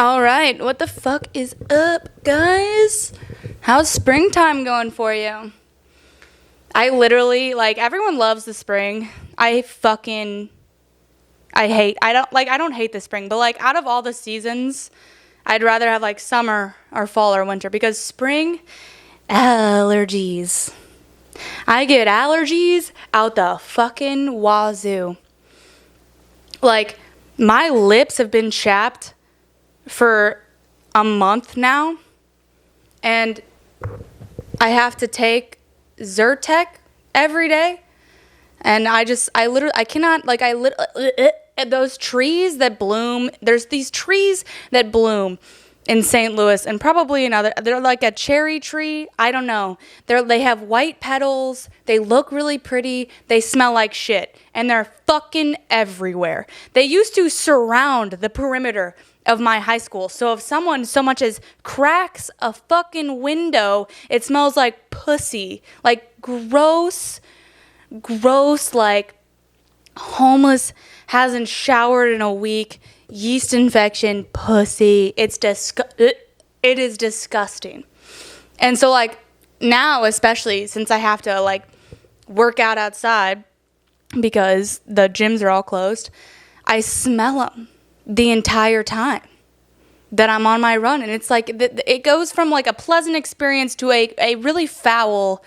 All right, what the fuck is up, guys? How's springtime going for you? I literally, everyone loves the spring. I don't hate the spring, but, out of all the seasons, I'd rather have, summer or fall or winter, because spring, allergies. I get allergies out the fucking wazoo. My lips have been chapped for a month now, and I have to take Zyrtec every day, and I cannot, those trees that bloom, there's these trees that bloom in St. Louis, and probably they're like a cherry tree, I don't know, they have white petals, they look really pretty, they smell like shit, and they're fucking everywhere. They used to surround the perimeter of my high school, so if someone so much as cracks a fucking window, it smells like pussy, gross, homeless, hasn't showered in a week, yeast infection, pussy. It is disgusting. And so now, especially since I have to work out outside because the gyms are all closed, I smell them the entire time that I'm on my run. And it's it goes from a pleasant experience to a really foul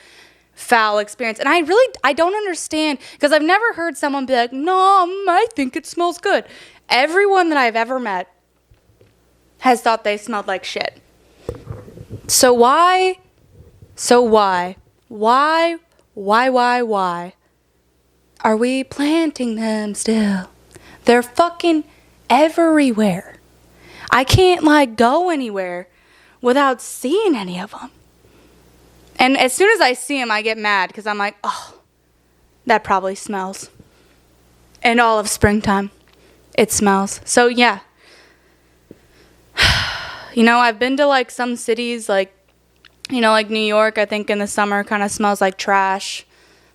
experience. And I don't understand, because I've never heard someone be like, no, I think it smells good. Everyone that I've ever met has thought they smelled like shit. So why are we planting them still? They're fucking everywhere. I can't go anywhere without seeing any of them. And as soon as I see them, I get mad, because I'm like, oh, that probably smells. And all of springtime, it smells. So yeah. I've been to some cities, New York, I think in the summer kind of smells like trash,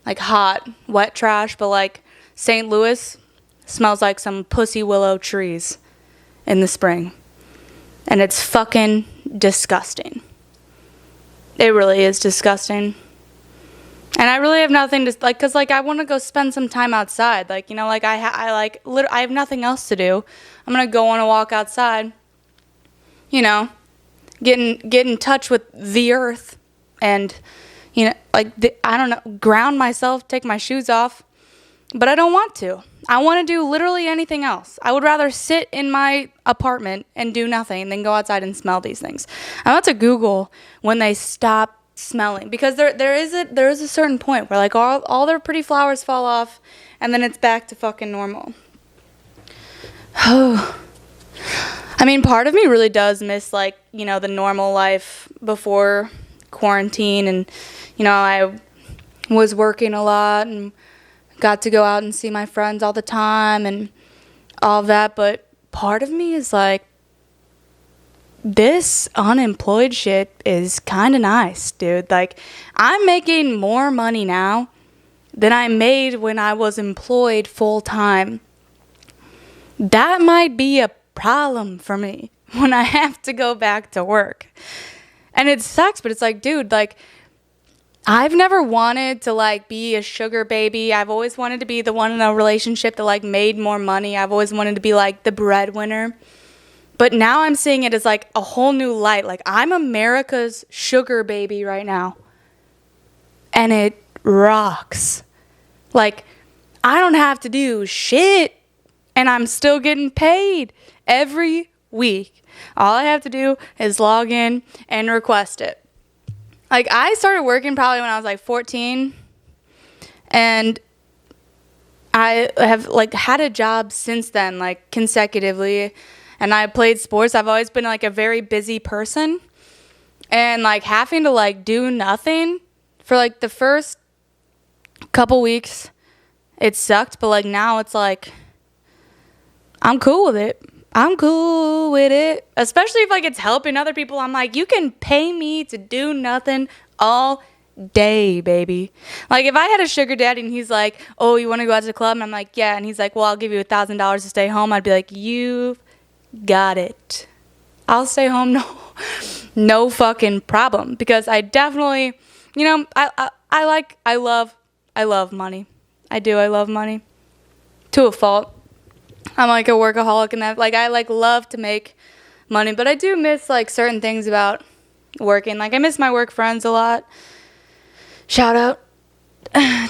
hot, wet trash. But St. Louis smells like some pussy willow trees in the spring. And it's fucking disgusting. It really is disgusting. And I really have nothing to, because, I want to go spend some time outside. I have nothing else to do. I'm going to go on a walk outside, get in touch with the earth and, I don't know, ground myself, take my shoes off. But I don't want to. I want to do literally anything else. I would rather sit in my apartment and do nothing than go outside and smell these things. I'm about to Google when they stop smelling, because there is a certain point where all their pretty flowers fall off, and then it's back to fucking normal. I mean, part of me really does miss the normal life before quarantine, and I was working a lot and got to go out and see my friends all the time and all that, but part of me is this unemployed shit is kind of nice, dude. I'm making more money now than I made when I was employed full time. That might be a problem for me when I have to go back to work. And it sucks, but it's dude, I've never wanted to be a sugar baby. I've always wanted to be the one in a relationship that made more money. I've always wanted to be the breadwinner. But now I'm seeing it as a whole new light. I'm America's sugar baby right now. And it rocks. I don't have to do shit, and I'm still getting paid every week. All I have to do is log in and request it. I started working probably when I was 14, and I have had a job since then, consecutively, and I played sports. I've always been a very busy person, and having to do nothing for the first couple weeks, it sucked, but now it's I'm cool with it. I'm cool with it. Especially if it's helping other people. I'm you can pay me to do nothing all day, baby. If I had a sugar daddy and he's oh, you want to go out to the club? And I'm yeah. And he's well, I'll give you $1,000 to stay home. I'd be you've got it. I'll stay home, no fucking problem. Because I definitely, I love money. I do. I love money to a fault. I'm like a workaholic and that, like, I like love to make money, but I do miss like certain things about working. Like, I miss my work friends a lot. Shout out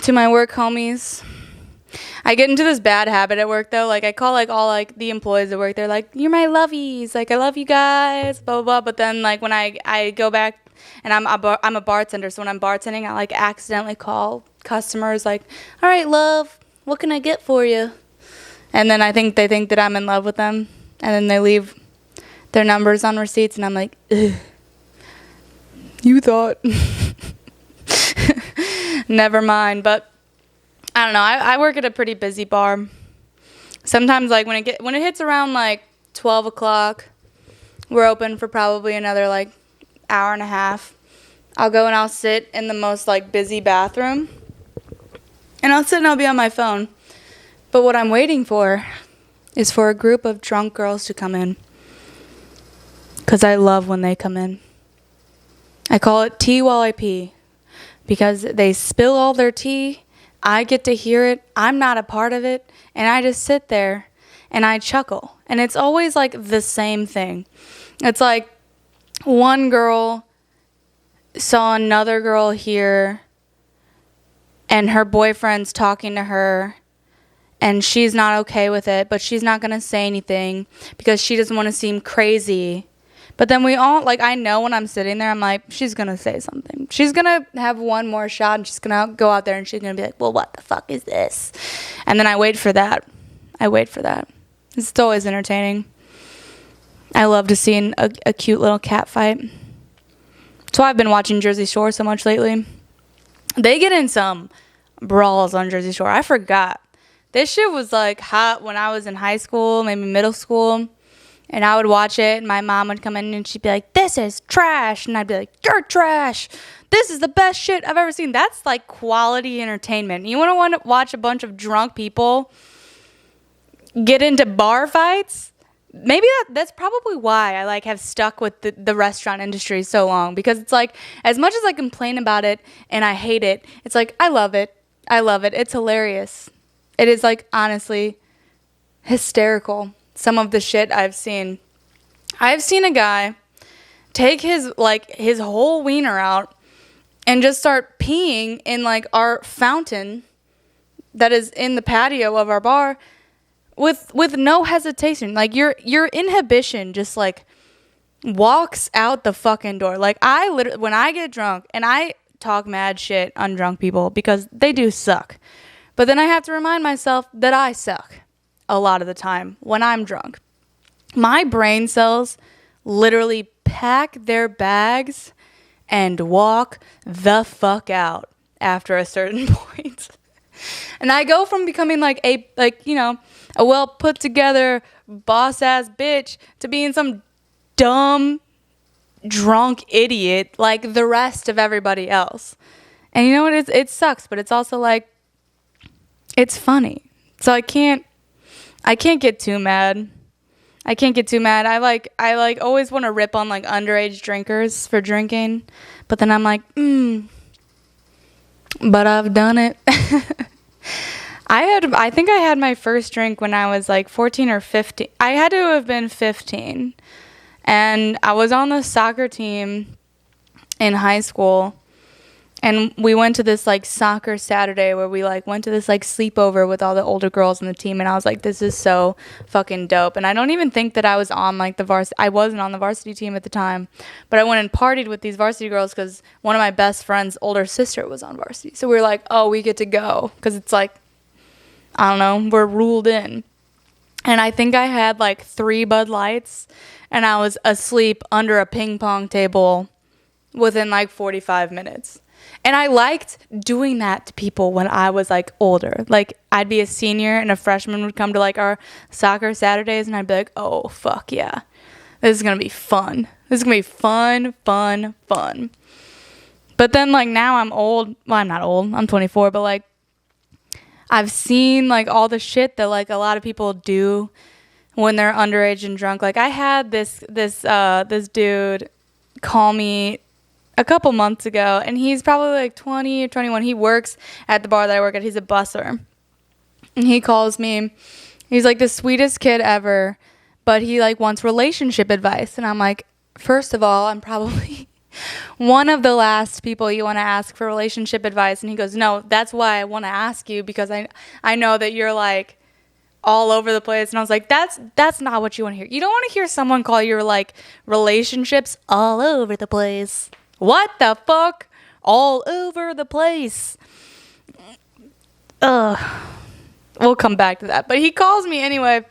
to my work homies. I get into this bad habit at work though. Like, I call like all like the employees at work. They're like, "You're my lovies. Like, I love you guys." Blah blah blah. But then like when I go back and I'm a bartender, so when I'm bartending, I like accidentally call customers like, "All right, love, what can I get for you?" And then they think that I'm in love with them, and then they leave their numbers on receipts, and I'm like, ugh, you thought. Never mind. But I don't know. I work at a pretty busy bar. Sometimes like when it hits around like 12 o'clock, we're open for probably another like hour and a half. I'll go and I'll sit in the most like busy bathroom, and I'll sit and I'll be on my phone. But what I'm waiting for is for a group of drunk girls to come in. Because I love when they come in. I call it tea while I pee. Because they spill all their tea. I get to hear it. I'm not a part of it. And I just sit there and I chuckle. And it's always like the same thing. It's like one girl saw another girl here and her boyfriend's talking to her. And she's not okay with it, but she's not going to say anything because she doesn't want to seem crazy. But then we all, like, I know when I'm sitting there, I'm like, she's going to say something. She's going to have one more shot, and she's going to go out there, and she's going to be like, well, what the fuck is this? And then I wait for that. It's always entertaining. I love to see a cute little cat fight. That's why I've been watching Jersey Shore so much lately. They get in some brawls on Jersey Shore. I forgot. This shit was like hot when I was in high school, maybe middle school, and I would watch it, and my mom would come in and she'd be like, "This is trash," and I'd be like, "You're trash. This is the best shit I've ever seen." That's like quality entertainment. You want to watch a bunch of drunk people get into bar fights? Maybe that's probably why I like have stuck with the restaurant industry so long, because it's like, as much as I complain about it and I hate it, it's like I love it. It's hilarious. It is, like, honestly hysterical, some of the shit I've seen. I've seen a guy take his whole wiener out and just start peeing in, like, our fountain that is in the patio of our bar with no hesitation. Like, your inhibition just, like, walks out the fucking door. Like, when I get drunk, and I talk mad shit on drunk people because they do suck. But then I have to remind myself that I suck a lot of the time when I'm drunk. My brain cells literally pack their bags and walk the fuck out after a certain point. And I go from becoming a well put together boss ass bitch to being some dumb drunk idiot like the rest of everybody else. And you know what? It sucks, but it's also like, it's funny. So I can't get too mad. I always want to rip on like underage drinkers for drinking, but then I'm like, but I've done it. I think I had my first drink when I was like 14 or 15. I had to have been 15. And I was on the soccer team in high school. And we went to this, like, soccer Saturday where we, like, went to this, like, sleepover with all the older girls on the team. And I was like, this is so fucking dope. And I don't even think that I was on, like, the varsity. I wasn't on the varsity team at the time. But I went and partied with these varsity girls because one of my best friend's older sister was on varsity. So we were like, oh, we get to go. Because it's like, I don't know, we're ruled in. And I think I had, like, 3 Bud Lights. And I was asleep under a ping pong table within, like, 45 minutes. And I liked doing that to people when I was, like, older. Like, I'd be a senior and a freshman would come to, like, our soccer Saturdays, and I'd be like, oh, fuck yeah. This is going to be fun. This is going to be fun. But then, like, now I'm old. Well, I'm not old. I'm 24. But, like, I've seen, like, all the shit that, like, a lot of people do when they're underage and drunk. Like, I had this dude call me a couple months ago, and he's probably like 20 or 21. He works at the bar that I work at. He's a busser. And he calls me. He's like the sweetest kid ever, but he like wants relationship advice. And I'm like, first of all, I'm probably one of the last people you want to ask for relationship advice. And he goes, no, that's why I want to ask you, because I know that you're like all over the place. And I was like, that's not what you want to hear. You don't want to hear someone call your like relationships all over the place. What the fuck? All over the place. Ugh. We'll come back to that. But he calls me anyway.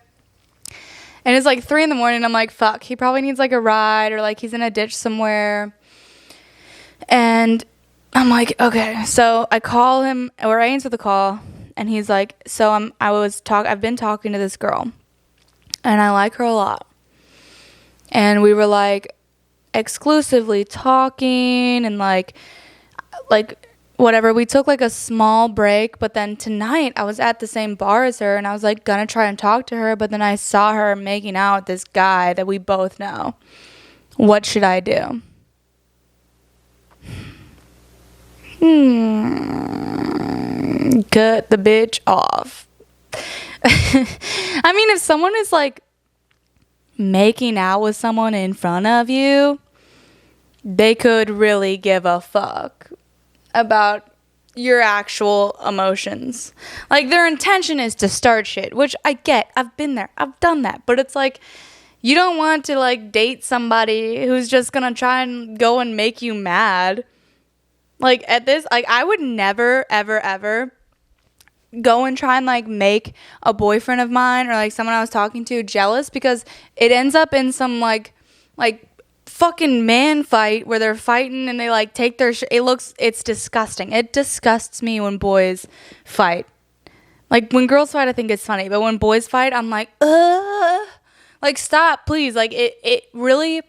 And it's like 3 a.m. I'm like, fuck. He probably needs like a ride, or like he's in a ditch somewhere. And I'm like, okay. So I call him, or I answer the call. And he's like, so I've been talking to this girl. And I like her a lot. And we were like exclusively talking and like whatever. We took like a small break, but then tonight I was at the same bar as her, and I was like gonna try and talk to her, but then I saw her making out with this guy that we both know. What should I do? Cut the bitch off. I mean, if someone is like making out with someone in front of you, they could really give a fuck about your actual emotions. Like, their intention is to start shit, which I get. I've been there. I've done that. But it's like, you don't want to like date somebody who's just gonna try and go and make you mad. Like, at this, like, I would never, ever, ever go and try and like make a boyfriend of mine or like someone I was talking to jealous, because it ends up in some like fucking man fight where they're fighting and they like take their it's disgusting. It disgusts me when boys fight. Like, when girls fight, I think it's funny, but when boys fight, I'm like, like, stop, please. Like, it really,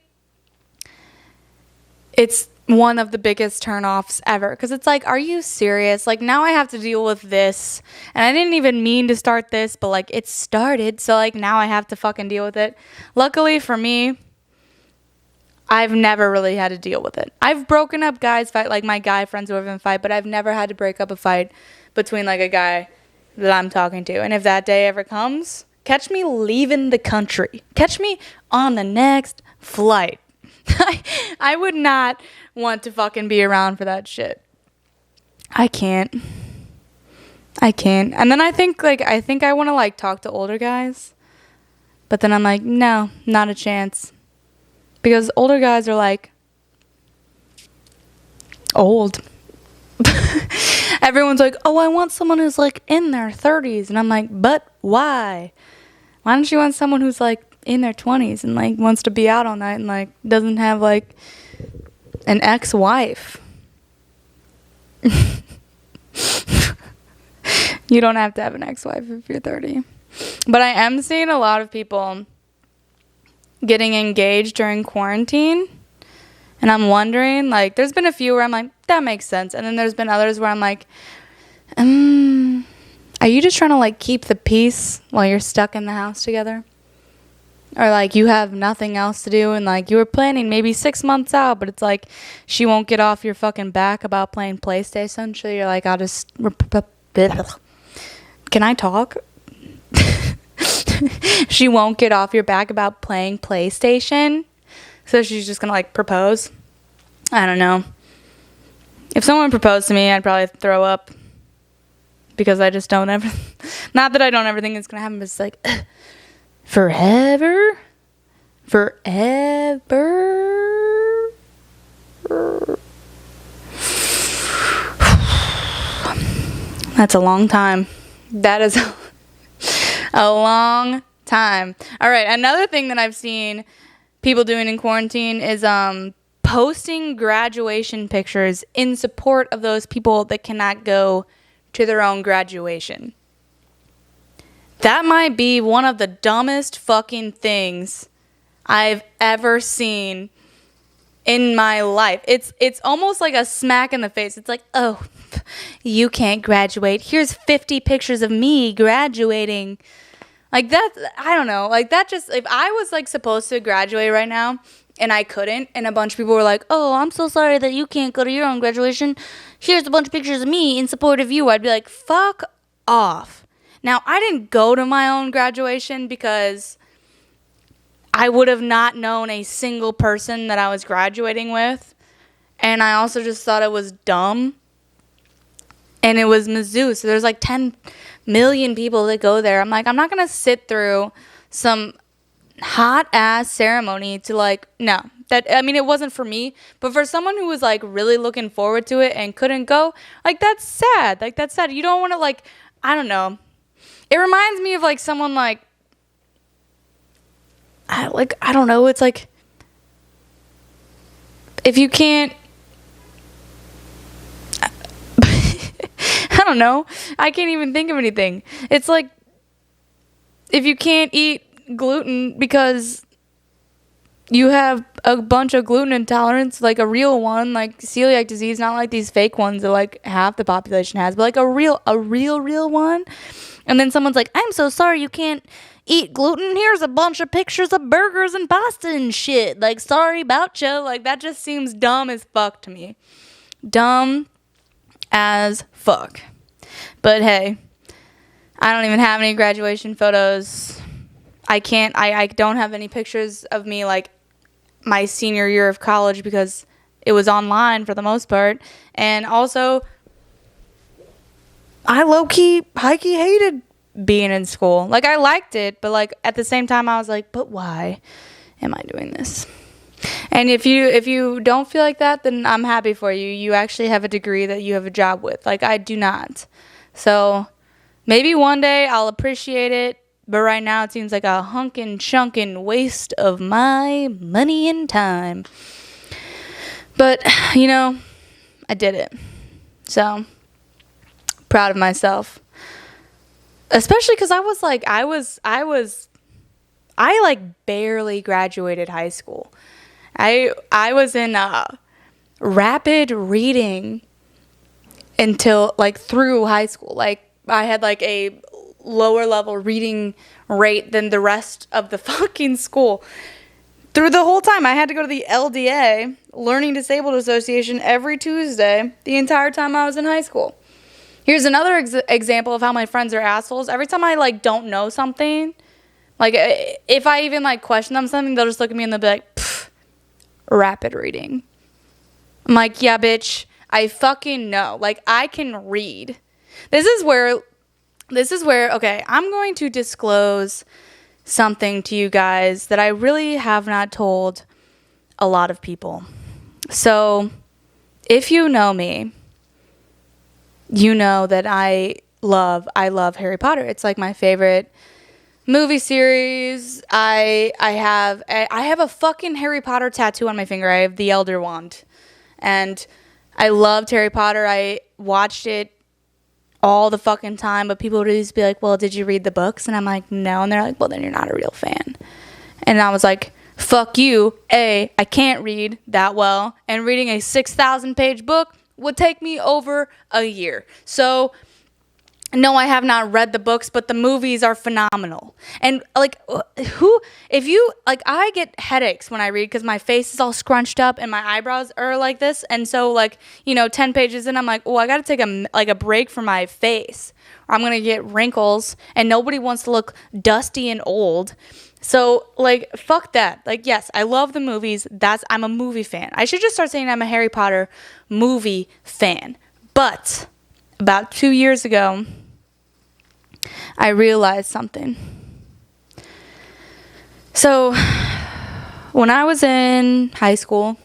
it's one of the biggest turnoffs ever, because it's like, are you serious? Like, now I have to deal with this, and I didn't even mean to start this, but like, it started, so like, now I have to fucking deal with it. Luckily for me, I've never really had to deal with it. I've broken up guys fight, like my guy friends who have been fight, but I've never had to break up a fight between like a guy that I'm talking to. And if that day ever comes, catch me leaving the country. Catch me on the next flight. I would not want to fucking be around for that shit. I can't. And then I think I want to like talk to older guys. But then I'm like, no, not a chance. Because older guys are like old. Everyone's like, oh, I want someone who's like in their 30s. And I'm like, but why? Why don't you want someone who's like in their 20s and like wants to be out all night and like doesn't have like an ex-wife? You don't have to have an ex-wife if you're 30. But I am seeing a lot of people getting engaged during quarantine. And I'm wondering, like, there's been a few where I'm like, that makes sense. And then there's been others where I'm like, are you just trying to like keep the peace while you're stuck in the house together? Or like you have nothing else to do and like you were planning maybe 6 months out, but it's like she won't get off your fucking back about playing PlayStation. So you're like, I'll just... Can I talk? She won't get off your back about playing PlayStation. So she's just going to like propose. I don't know. If someone proposed to me, I'd probably throw up. Because I just don't ever... Not that I don't ever think it's going to happen, but it's like... Forever? That's a long time. That is a long time. All right, another thing that I've seen people doing in quarantine is posting graduation pictures in support of those people that cannot go to their own graduation. That might be one of the dumbest fucking things I've ever seen in my life. It's almost like a smack in the face. It's like, oh, you can't graduate. Here's 50 pictures of me graduating. Like that, I don't know. Like that just, if I was like supposed to graduate right now and I couldn't, and a bunch of people were like, oh, I'm so sorry that you can't go to your own graduation. Here's a bunch of pictures of me in support of you. I'd be like, fuck off. Now, I didn't go to my own graduation because I would have not known a single person that I was graduating with. And I also just thought it was dumb. And it was Mizzou, so there's like 10 million people that go there. I'm like, I'm not going to sit through some hot-ass ceremony to like, no. It wasn't for me. But for someone who was like really looking forward to it and couldn't go, like, that's sad. Like, that's sad. You don't want to like, I don't know. It reminds me of like someone like, I don't know. It's like, if you can't, I don't know. I can't even think of anything. It's like, if you can't eat gluten because you have a bunch of gluten intolerance, like a real one, like celiac disease, not like these fake ones that like half the population has, but like a real one. And then someone's like, I'm so sorry you can't eat gluten. Here's a bunch of pictures of burgers and pasta and shit. Like, sorry about you. Like, that just seems dumb as fuck to me. Dumb as fuck. But hey, I don't even have any graduation photos. I don't have any pictures of me like my senior year of college because it was online for the most part. And also, I low-key, high-key hated being in school. Like, I liked it, but like at the same time I was like, but why am I doing this? And if you don't feel like that, then I'm happy for you. You actually have a degree that you have a job with. Like, I do not. So maybe one day I'll appreciate it, but right now it seems like a hunkin' chunkin' waste of my money and time. But, I did it. So, proud of myself. Especially because I barely graduated high school. I was in rapid reading until through high school. Like, I had a lower level reading rate than the rest of the fucking school. Through the whole time, I had to go to the LDA, Learning Disabled Association, every Tuesday the entire time I was in high school. Here's another example of how my friends are assholes. Every time I don't know something, if I even question them something, they'll just look at me and they'll be like, pfft, rapid reading. I'm like, yeah, bitch, I fucking know. I can read. This is where, okay, I'm going to disclose something to you guys that I really have not told a lot of people. So, if you know me, you know that I love Harry Potter. It's my favorite movie series. I have a fucking Harry Potter tattoo on my finger. I have the Elder Wand. And I loved Harry Potter. I watched it all the fucking time, but people would always be like, well, did you read the books? And I'm like, no. And they're like, well, then you're not a real fan. And I was like, fuck you. I can't read that well, and reading a 6,000 page book would take me over a year. So, no, I have not read the books, but the movies are phenomenal. And I get headaches when I read because my face is all scrunched up and my eyebrows are like this. And so 10 pages in, I'm like, oh, I got to take a break from my face, or I'm going to get wrinkles, and nobody wants to look dusty and old. So, fuck that. Yes, I love the movies. I'm a movie fan. I should just start saying I'm a Harry Potter movie fan. But about 2 years ago, I realized something. So, when I was in high school,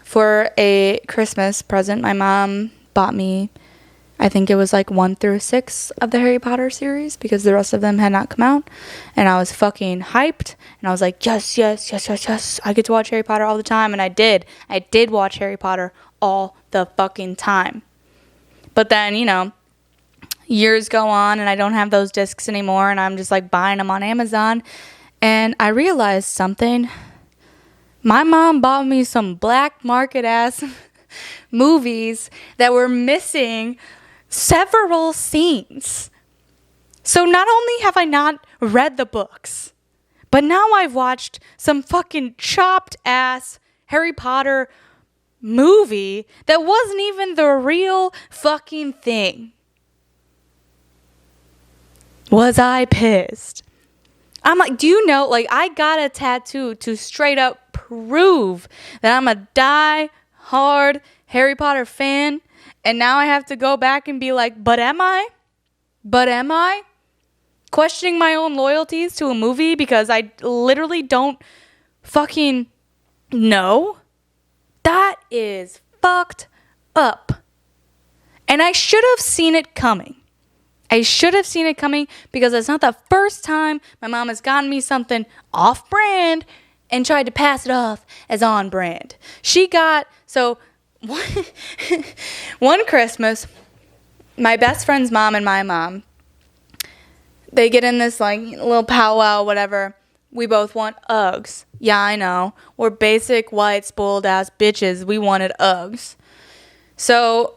for a Christmas present, my mom bought me, I think it was 1 through 6 of the Harry Potter series, because the rest of them had not come out. And I was fucking hyped. And I was like, yes, yes, yes, yes, yes. I get to watch Harry Potter all the time. And I did. I did watch Harry Potter all the fucking time. But then, years go on and I don't have those discs anymore. And I'm just buying them on Amazon. And I realized something. My mom bought me some black market ass movies that were missing several scenes. So not only have I not read the books, but now I've watched some fucking chopped ass Harry Potter movie that wasn't even the real fucking thing. Was I pissed? I'm like, do you know, like, I got a tattoo to straight up prove that I'm a die-hard Harry Potter fan, and now I have to go back and be like, but am I? But am I? Questioning my own loyalties to a movie because I literally don't fucking know? That is fucked up. And I should have seen it coming. I should have seen it coming because it's not the first time my mom has gotten me something off-brand and tried to pass it off as on-brand. She got, so one Christmas, my best friend's mom and my mom, they get in this like little powwow, whatever. We both want Uggs. Yeah, I know. We're basic, white, spoiled ass bitches. We wanted Uggs. So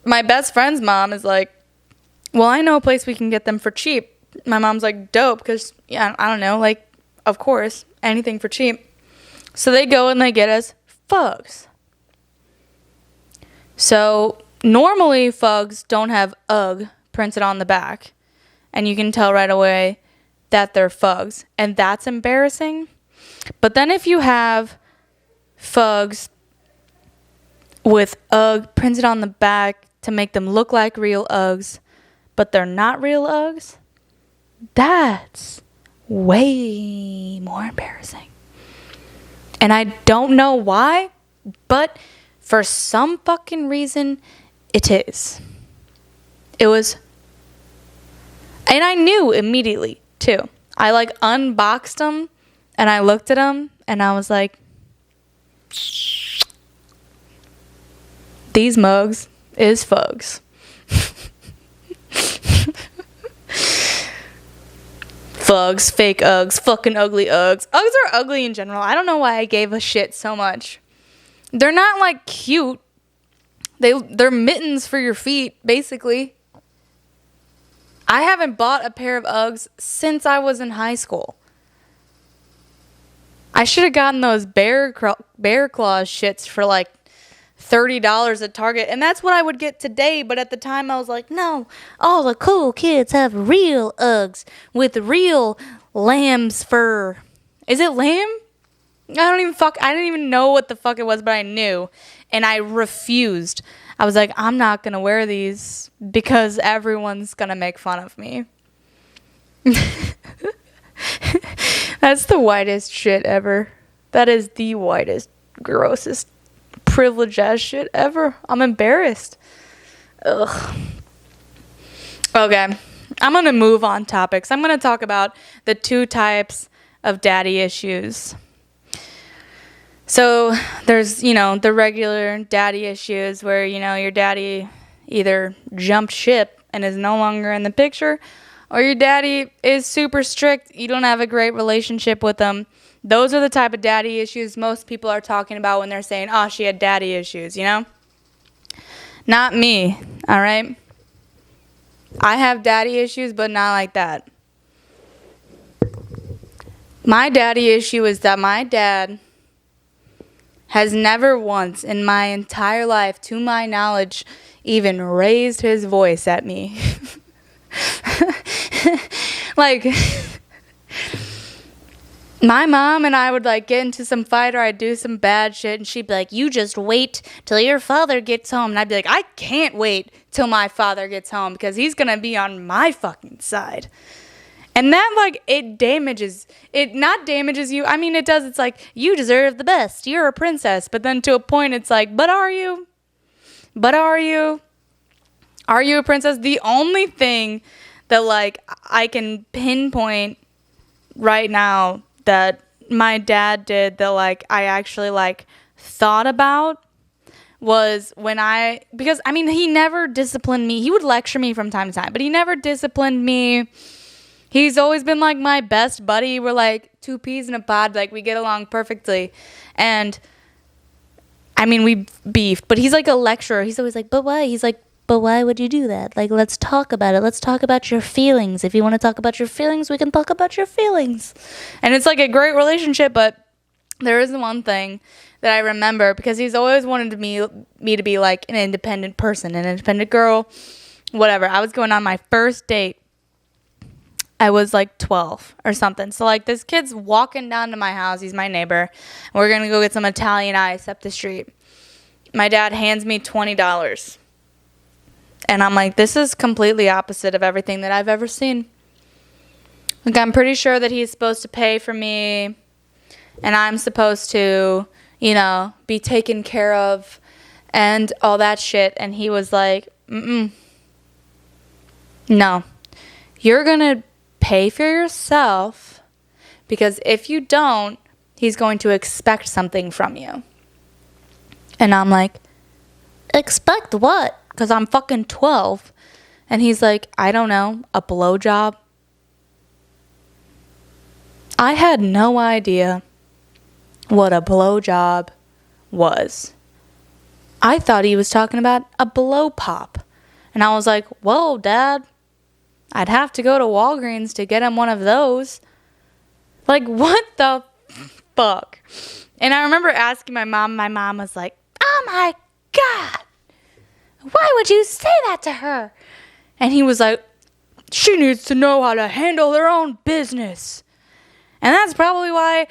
my best friend's mom is like, well, I know a place we can get them for cheap. My mom's like, dope, because, yeah, I don't know, like, of course, anything for cheap. So they go and they get us Fugs. So normally Fugs don't have UGG printed on the back. And you can tell right away that they're Fugs. And that's embarrassing. But then if you have Fugs with UGG printed on the back to make them look like real Uggs, but they're not real Uggs, that's way more embarrassing. And I don't know why, but for some fucking reason, it is. It was, and I knew immediately, too. I, like, unboxed them, and I looked at them, and I was like, these mugs is Fugs. Fugs, fake Uggs, fucking ugly Uggs. Uggs are ugly in general. I don't know why I gave a shit so much. They're not, like, cute. They're mittens for your feet, basically. I haven't bought a pair of Uggs since I was in high school. I should have gotten those bear claws shits for like $30 at Target, and that's what I would get today, but at the time I was like, no, all the cool kids have real Uggs with real lamb's fur. Is it lamb? I didn't even know what the fuck it was, but I knew, and I refused. I was like, I'm not gonna wear these because everyone's gonna make fun of me. That's the whitest shit ever. That is the whitest, grossest, privileged ass shit ever. I'm embarrassed. Ugh. Okay, I'm gonna move on topics. I'm gonna talk about the two types of daddy issues. So there's, the regular daddy issues where, your daddy either jumped ship and is no longer in the picture, or your daddy is super strict. You don't have a great relationship with them. Those are the type of daddy issues most people are talking about when they're saying, oh, she had daddy issues, Not me, all right? I have daddy issues, but not like that. My daddy issue is that my dad has never once in my entire life, to my knowledge, even raised his voice at me. Like, my mom and I would, get into some fight or I'd do some bad shit, and she'd be like, you just wait till your father gets home. And I'd be like, I can't wait till my father gets home because he's going to be on my fucking side. And that, it not damages you. I mean, it does. It's like, you deserve the best. You're a princess. But then to a point, it's like, but are you? But are you? Are you a princess? The only thing that, I can pinpoint right now that my dad did that, I actually, thought about was because, he never disciplined me. He would lecture me from time to time, but he never disciplined me. He's always been, my best buddy. We're, two peas in a pod. We get along perfectly. And, we beefed. But he's, a lecturer. He's always like, but what? He's like, But why would you do that? Like, let's talk about it. Let's talk about your feelings. If you want to talk about your feelings, we can talk about your feelings. And it's like a great relationship, but there is one thing that I remember, because he's always wanted me to be like an independent person, an independent girl, whatever. I was going on my first date. I was like 12 or something. So like this kid's walking down to my house. He's my neighbor. We're going to go get some Italian ice up the street. My dad hands me $20. And I'm like, this is completely opposite of everything that I've ever seen. Like, I'm pretty sure that he's supposed to pay for me, and I'm supposed to, you know, be taken care of and all that shit. And he was like, no, you're going to pay for yourself, because if you don't, he's going to expect something from you. And I'm like, expect what? Because I'm fucking 12. And he's like, I don't know, a blowjob. I had no idea what a blowjob was. I thought he was talking about a blow pop. And I was like, whoa, Dad, I'd have to go to Walgreens to get him one of those. Like, what the fuck? And I remember asking my mom. My mom was like, oh my God, why would you say that to her? And he was like, she needs to know how to handle her own business. And that's probably why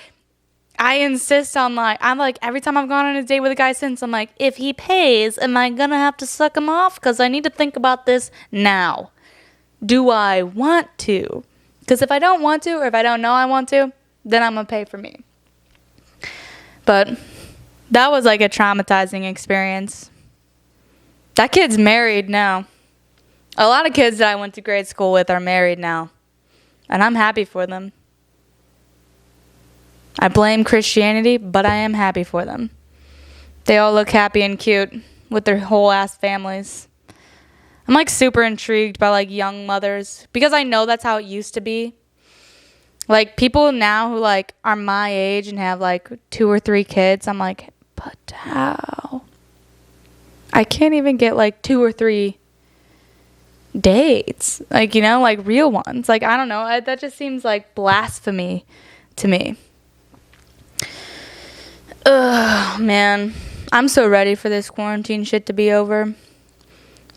I insist on, like, I'm like, every time I've gone on a date with a guy since, I'm like, if he pays, am I gonna have to suck him off? Because I need to think about this now. Do I want to? Because if I don't want to, or if I don't know I want to, then I'm gonna pay for me. But that was like a traumatizing experience. That kid's married now. A lot of kids that I went to grade school with are married now. And I'm happy for them. I blame Christianity, but I am happy for them. They all look happy and cute with their whole ass families. I'm like super intrigued by like young mothers, because I know that's how it used to be. Like people now who like are my age and have like 2 or 3 kids, I'm like, but how? I can't even get like 2 or 3 dates, like, you know, like real ones. Like, I don't know, that just seems like blasphemy to me. Ugh, man, I'm so ready for this quarantine shit to be over.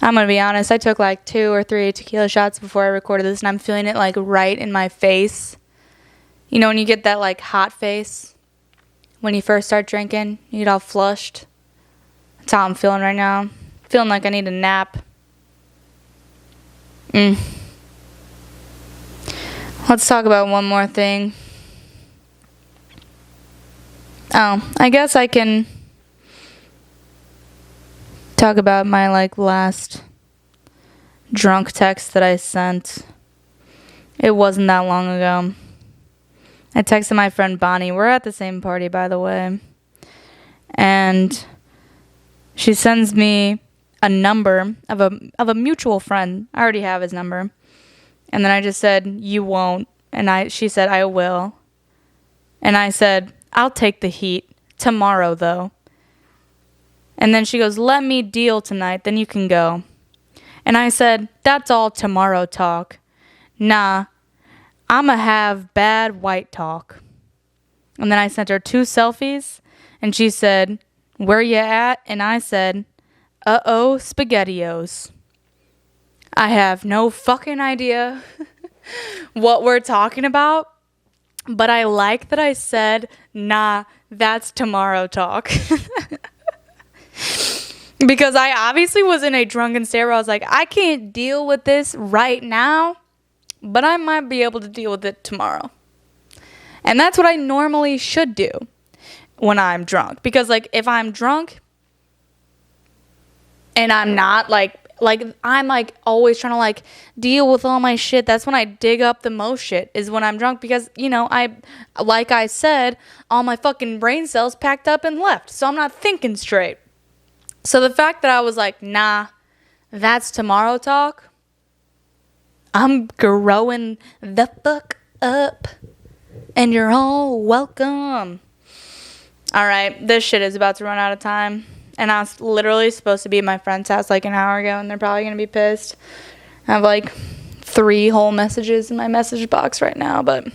I'm gonna be honest, I took like 2 or 3 tequila shots before I recorded this, and I'm feeling it like right in my face. You know when you get that like hot face when you first start drinking, you get all flushed? That's how I'm feeling right now. Feeling like I need a nap. Let's talk about one more thing. Oh, I guess I can talk about my like last drunk text that I sent. It wasn't that long ago. I texted my friend Bonnie. We're at the same party, by the way. And she sends me a number of a mutual friend. I already have his number. And then I just said, you won't. And she said, I will. And I said, I'll take the heat. Tomorrow, though. And then she goes, let me deal tonight, then you can go. And I said, that's all tomorrow talk. Nah, I'ma have bad white talk. And then I sent her 2 selfies, and she said, where you at? And I said, uh-oh, SpaghettiOs. I have no fucking idea what we're talking about, but I like that I said, nah, that's tomorrow talk. Because I obviously was in a drunken state where I was like, I can't deal with this right now, but I might be able to deal with it tomorrow. And that's what I normally should do when I'm drunk. Because, like, if I'm drunk and I'm not, like I'm, like, always trying to, like, deal with all my shit. That's when I dig up the most shit, is when I'm drunk. Because, you know, like I said, all my fucking brain cells packed up and left. So I'm not thinking straight. So the fact that I was like, nah, that's tomorrow talk, I'm growing the fuck up. And you're all welcome. All right, this shit is about to run out of time. And I was literally supposed to be at my friend's house like an hour ago, and they're probably going to be pissed. I have like 3 whole messages in my message box right now, but